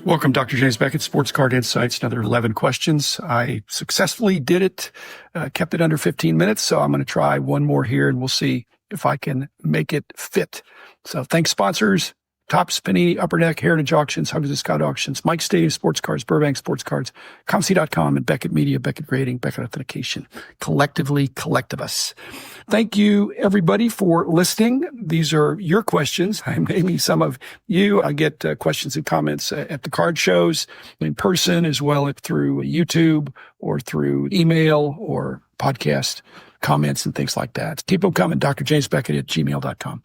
Welcome, Dr. James Beckett, Sports Card Insights, another 11 questions. I successfully did it, kept it under 15 minutes, so I'm going to try one more here, and we'll see if I can make it fit. So thanks, sponsors. Topps, Panini, Upper Deck, Heritage Auctions, Huggins & Scott Auctions, Mike Stadium Sports Cards, Burbank Sports Cards, ComC.com, and Beckett Media, Beckett Grading, Beckett Authentication. Collectively, Collectivus. Thank you, everybody, for listening. These are your questions. Maybe some of you. I get questions and comments at the card shows in person, as well as through YouTube or through email or podcast comments and things like that. Keep them coming, drjamesbeckett@gmail.com.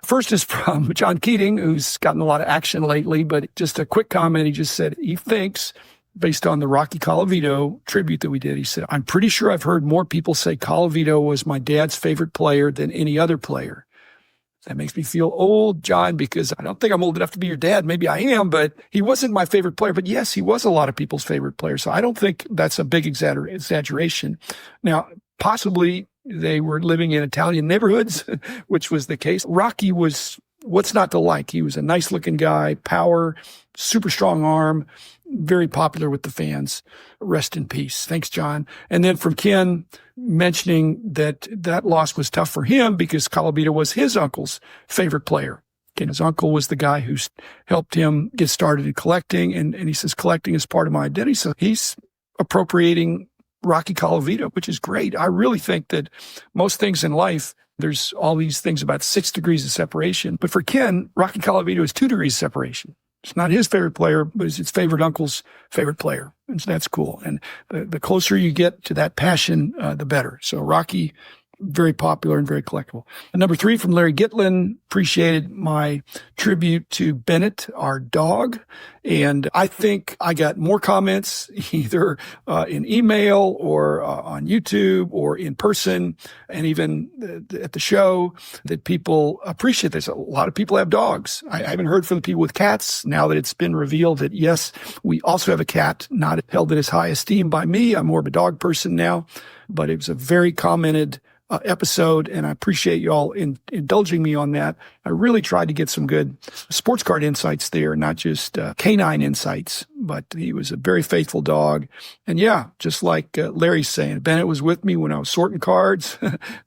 First is from John Keating, who's gotten a lot of action lately, but just a quick comment. He just said he thinks, based on the Rocky Colavito tribute that we did, he said, I'm pretty sure I've heard more people say Colavito was my dad's favorite player than any other player. That makes me feel old, John, because I don't think I'm old enough to be your dad. Maybe I am, but he wasn't my favorite player. But yes, he was a lot of people's favorite player. So I don't think that's a big exaggeration. Now, possibly they were living in Italian neighborhoods, which was the case. Rocky was, what's not to like? He was a nice looking guy, power, super strong arm, very popular with the fans. Rest in peace. Thanks, John. And then from Ken mentioning that loss was tough for him because Colavito was his uncle's favorite player. Again, his uncle was the guy who helped him get started in collecting. And he says, collecting is part of my identity. So he's appropriating Rocky Colavito, which is great. I really think that most things in life, there's all these things about 6 degrees of separation. But for Ken, Rocky Colavito is 2 degrees of separation. It's not his favorite player, but it's his favorite uncle's favorite player. And so that's cool. And the closer you get to that passion, the better. So Rocky, very popular and very collectible. And number 3 from Larry Gitlin, appreciated my tribute to Bennett, our dog. And I think I got more comments either in email or on YouTube or in person and even at the show that people appreciate this. A lot of people have dogs. I haven't heard from the people with cats now that it's been revealed that, yes, we also have a cat, not held in as high esteem by me. I'm more of a dog person now, but it was a very commented episode, and I appreciate you all indulging me on that. I really tried to get some good sports card insights there, not just canine insights, but he was a very faithful dog. And yeah, just like Larry's saying, Bennett was with me when I was sorting cards,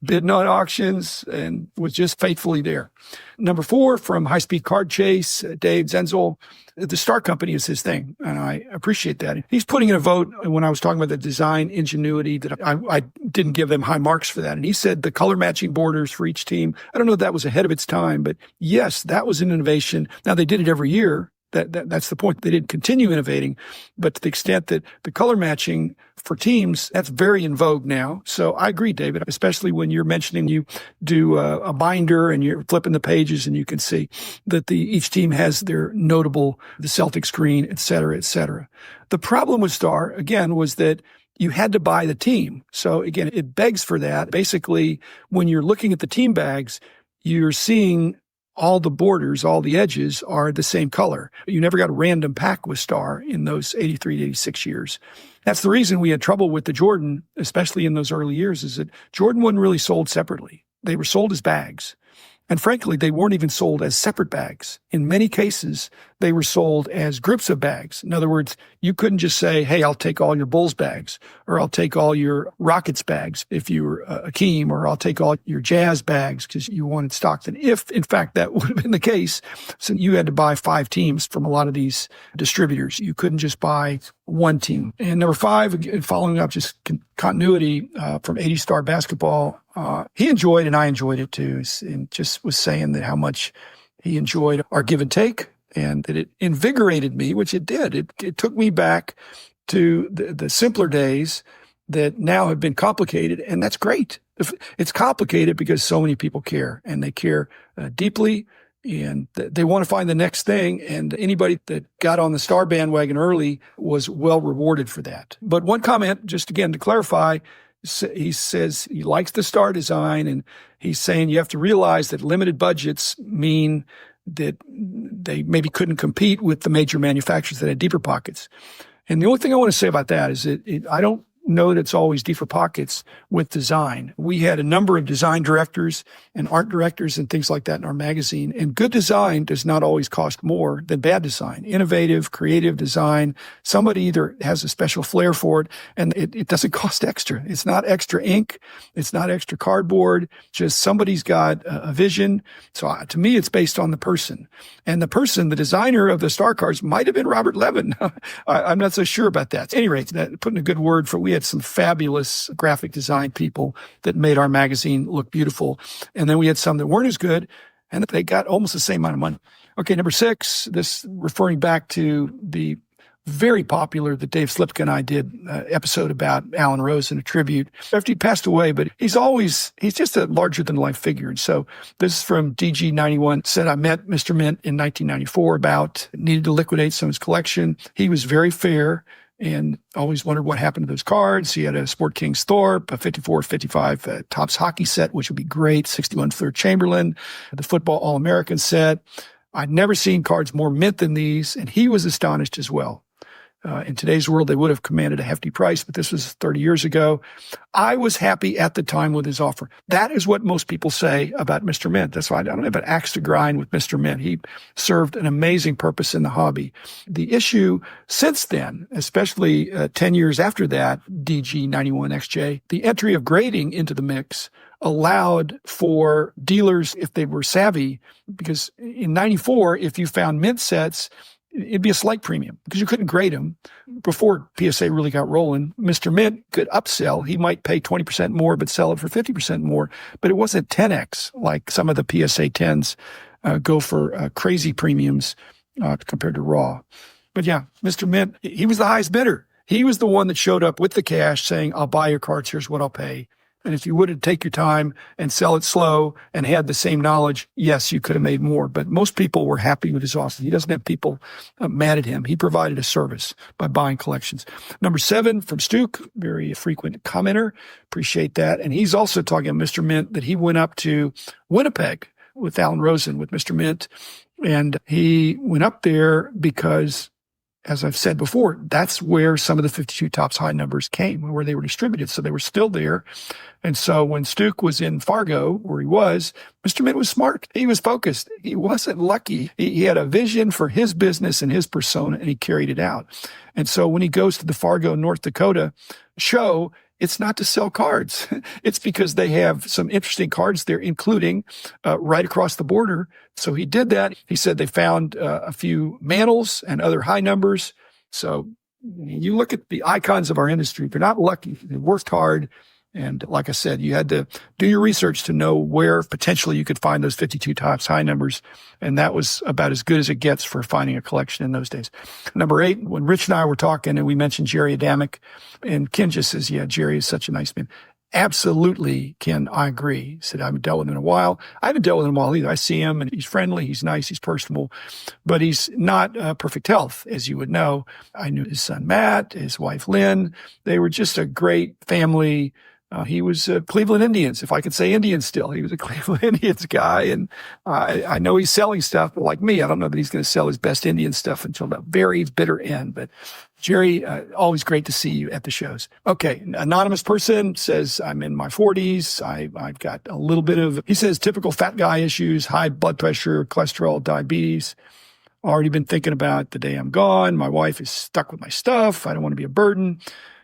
bidding on auctions, and was just faithfully there. Number 4 from High Speed Card Chase, Dave Zenzel. The Star Company is his thing, and I appreciate that. He's putting in a vote when I was talking about the design ingenuity that I didn't give them high marks for that. And he said the color matching borders for each team, I don't know if that was ahead of its time, but yes, that was an innovation. Now, they did it every year. That's the point. They didn't continue innovating, but to the extent that the color matching for teams, that's very in vogue now. So I agree, David, especially when you're mentioning you do a binder and you're flipping the pages and you can see that each team has their notable, the Celtics green, et cetera, et cetera. The problem with Star, again, was that you had to buy the team. So again, it begs for that. Basically, when you're looking at the team bags, you're seeing all the borders, all the edges are the same color. You never got a random pack with Star in those 83 to 86 years. That's the reason we had trouble with the Jordan, especially in those early years, is that Jordan wasn't really sold separately. They were sold as bags. And frankly, they weren't even sold as separate bags. In many cases, they were sold as groups of bags. In other words, you couldn't just say, hey, I'll take all your Bulls bags, or I'll take all your Rockets bags if you were Akeem, or I'll take all your Jazz bags because you wanted Stockton. If, in fact, that would have been the case, so you had to buy 5 teams from a lot of these distributors. You couldn't just buy one team. And number 5, following up just continuity from 80 Star Basketball, he enjoyed, and I enjoyed it too, and just was saying that how much he enjoyed our give and take, and that it invigorated me, which it did. It took me back to the simpler days that now have been complicated, and that's great. It's complicated because so many people care, and they care deeply, and they want to find the next thing, and anybody that got on the Star bandwagon early was well rewarded for that. But one comment, just again to clarify, he says he likes the Star design, and he's saying you have to realize that limited budgets mean that they maybe couldn't compete with the major manufacturers that had deeper pockets. And the only thing I want to say about that is that I don't know that it's always deeper pockets with design. We had a number of design directors and art directors and things like that in our magazine. And good design does not always cost more than bad design. Innovative, creative design. Somebody either has a special flair for it, and it doesn't cost extra. It's not extra ink. It's not extra cardboard. Just somebody's got a vision. So to me, it's based on the person. And the person, the designer of the star cards, might have been Robert Levin. I'm not so sure about that. At any rate, putting a good word for, we had some fabulous graphic design people that made our magazine look beautiful. And then we had some that weren't as good, and they got almost the same amount of money. Okay, number 6, this referring back to the very popular that Dave Slipka and I did episode about Alan Rose and a tribute after he passed away, but he's just a larger than life figure. And so this is from DG91, said, I met Mr. Mint in 1994 needed to liquidate some of his collection. He was very fair and always wondered what happened to those cards. He had a Sport Kings Thorpe, a 54-55 Topps hockey set, which would be great, 61 Fleur Chamberlain, the football All-American set. I'd never seen cards more mint than these, and he was astonished as well. In today's world, they would have commanded a hefty price, but this was 30 years ago. I was happy at the time with his offer. That is what most people say about Mr. Mint. That's why I don't have an axe to grind with Mr. Mint. He served an amazing purpose in the hobby. The issue since then, especially 10 years after that, DG91XJ, the entry of grading into the mix allowed for dealers, if they were savvy, because in 94, if you found mint sets, it'd be a slight premium because you couldn't grade them. Before PSA really got rolling, Mr. Mint could upsell. He might pay 20% more, but sell it for 50% more. But it wasn't 10x like some of the PSA 10s go for crazy premiums compared to raw. But yeah, Mr. Mint, he was the highest bidder. He was the one that showed up with the cash saying, I'll buy your cards. Here's what I'll pay. And if you would have take your time and sell it slow and had the same knowledge, yes, you could have made more. But most people were happy with his offer. He doesn't have people mad at him. He provided a service by buying collections. Number 7 from Stuke, very frequent commenter. Appreciate that. And he's also talking about Mr. Mint, that he went up to Winnipeg with Alan Rosen with Mr. Mint. And he went up there because, as I've said before, that's where some of the 52 Topps high numbers came, where they were distributed. So they were still there. And so when Stuke was in Fargo, where he was, Mr. Mint was smart. He was focused. He wasn't lucky. He had a vision for his business and his persona, and he carried it out. And so when he goes to the Fargo, North Dakota show, it's not to sell cards. It's because they have some interesting cards there, including right across the border. So he did that. He said they found a few mantles and other high numbers. So you look at the icons of our industry, they're not lucky. They worked hard. And like I said, you had to do your research to know where potentially you could find those 52 Topps high numbers. And that was about as good as it gets for finding a collection in those days. Number 8, when Rich and I were talking and we mentioned Jerry Adamic, and Ken just says, yeah, Jerry is such a nice man. Absolutely, Ken, I agree. He said, I haven't dealt with him in a while. I haven't dealt with him in a while either. I see him and he's friendly, he's nice, he's personable, but he's not perfect health, as you would know. I knew his son, Matt, his wife, Lynn. They were just a great family. He was Cleveland Indians, if I could say Indians still. He was a Cleveland Indians guy, and I know he's selling stuff, but like me, I don't know that he's going to sell his best Indian stuff until the very bitter end. But Jerry, always great to see you at the shows. Okay, anonymous person says, I'm in my 40s. I've got a little bit of, he says, typical fat guy issues, high blood pressure, cholesterol, diabetes. Already been thinking about the day I'm gone. My wife is stuck with my stuff. I don't want to be a burden.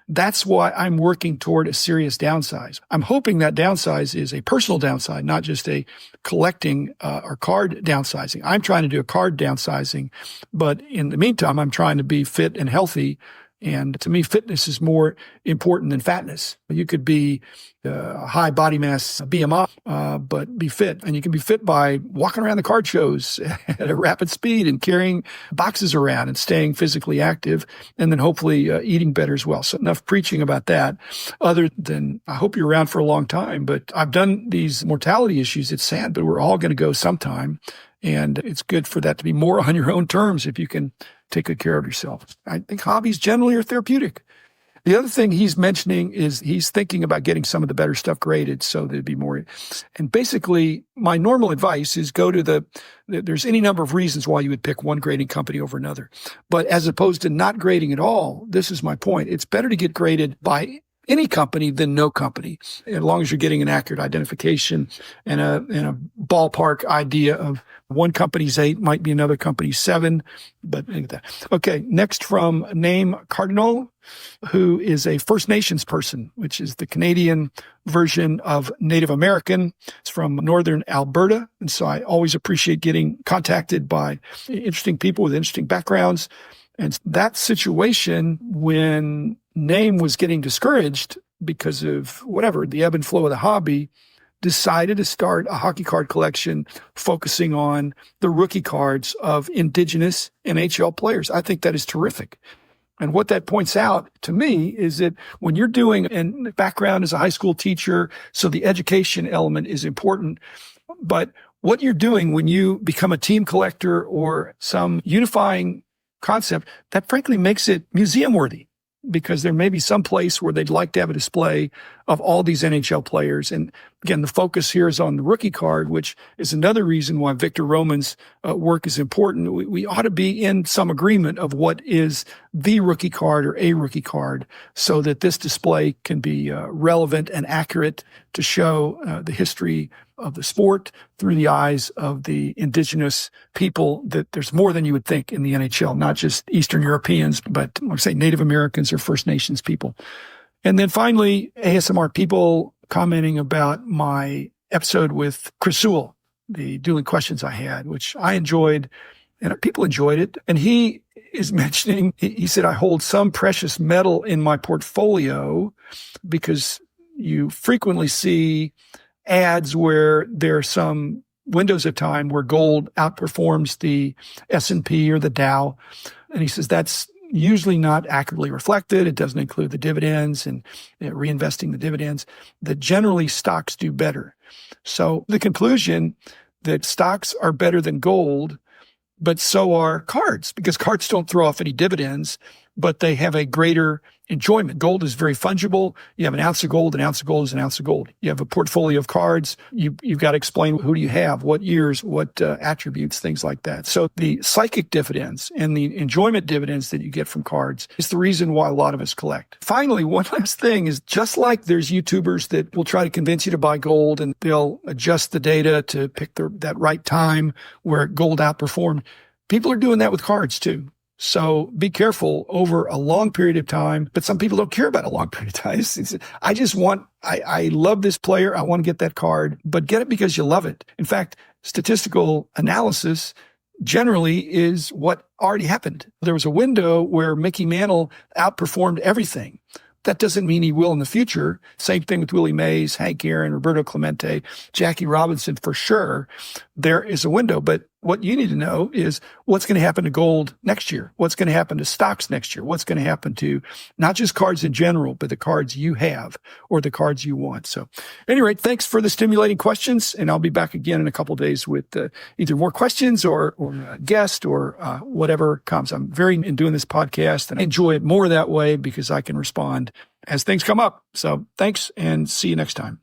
That's why I'm working toward a serious downsize. I'm hoping that downsize is a personal downside, not just a collecting or card downsizing. I'm trying to do a card downsizing, but in the meantime, I'm trying to be fit and healthy. And to me, fitness is more important than fatness. You could be high body mass, BMI, but be fit. And you can be fit by walking around the card shows at a rapid speed and carrying boxes around and staying physically active, and then hopefully eating better as well. So enough preaching about that. Other than, I hope you're around for a long time, but I've done these mortality issues. It's sad, but we're all going to go sometime. And it's good for that to be more on your own terms if you can take good care of yourself. I think hobbies generally are therapeutic. The other thing he's mentioning is he's thinking about getting some of the better stuff graded so there'd be more. And basically, my normal advice is go to there's any number of reasons why you would pick one grading company over another. But as opposed to not grading at all, this is my point. It's better to get graded by any company than no company, as long as you're getting an accurate identification and a ballpark idea of one company's 8 might be another company's 7. But okay, next from Name Cardinal, who is a First Nations person, which is the Canadian version of Native American. It's from northern Alberta. And so I always appreciate getting contacted by interesting people with interesting backgrounds. And that situation, when Name was getting discouraged because of whatever, the ebb and flow of the hobby, decided to start a hockey card collection focusing on the rookie cards of Indigenous NHL players. I think that is terrific. And what that points out to me is that when you're doing, and background as a high school teacher, so the education element is important, but what you're doing when you become a team collector or some unifying concept, that frankly makes it museum worthy, because there may be some place where they'd like to have a display of all these NHL players. And again, the focus here is on the rookie card, which is another reason why Victor Roman's work is important. We ought to be in some agreement of what is the rookie card or a rookie card, so that this display can be relevant and accurate to show the history of the sport through the eyes of the Indigenous people, that there's more than you would think in the NHL, not just Eastern Europeans, but like I say, Native Americans or First Nations people. And then finally, ASMR people commenting about my episode with Chris Sewell, the dueling questions I had, which I enjoyed and people enjoyed it. And he is mentioning, he said, I hold some precious metal in my portfolio, because you frequently see ads where there are some windows of time where gold outperforms the S&P or the Dow. And he says that's usually not accurately reflected. It doesn't include the dividends and reinvesting the dividends, that generally stocks do better. So the conclusion that stocks are better than gold, but so are cards, because cards don't throw off any dividends, but they have a greater enjoyment. Gold is very fungible. You have an ounce of gold, an ounce of gold is an ounce of gold. You have a portfolio of cards. You've got to explain who do you have, what years, what attributes, things like that. So the psychic dividends and the enjoyment dividends that you get from cards is the reason why a lot of us collect. Finally, one last thing is, just like there's YouTubers that will try to convince you to buy gold and they'll adjust the data to pick that right time where gold outperformed, people are doing that with cards too. So be careful over a long period of time, but some people don't care about a long period of time. I love this player. I want to get that card, but get it because you love it. In fact, statistical analysis generally is what already happened. There was a window where Mickey Mantle outperformed everything. That doesn't mean he will in the future. Same thing with Willie Mays, Hank Aaron, Roberto Clemente, Jackie Robinson, for sure. There is a window, but what you need to know is what's going to happen to gold next year, what's going to happen to stocks next year, what's going to happen to not just cards in general, but the cards you have or the cards you want. So at any rate, thanks for the stimulating questions, and I'll be back again in a couple of days with either more questions or a guest or whatever comes. I'm very in doing this podcast, and I enjoy it more that way because I can respond as things come up. So thanks, and see you next time.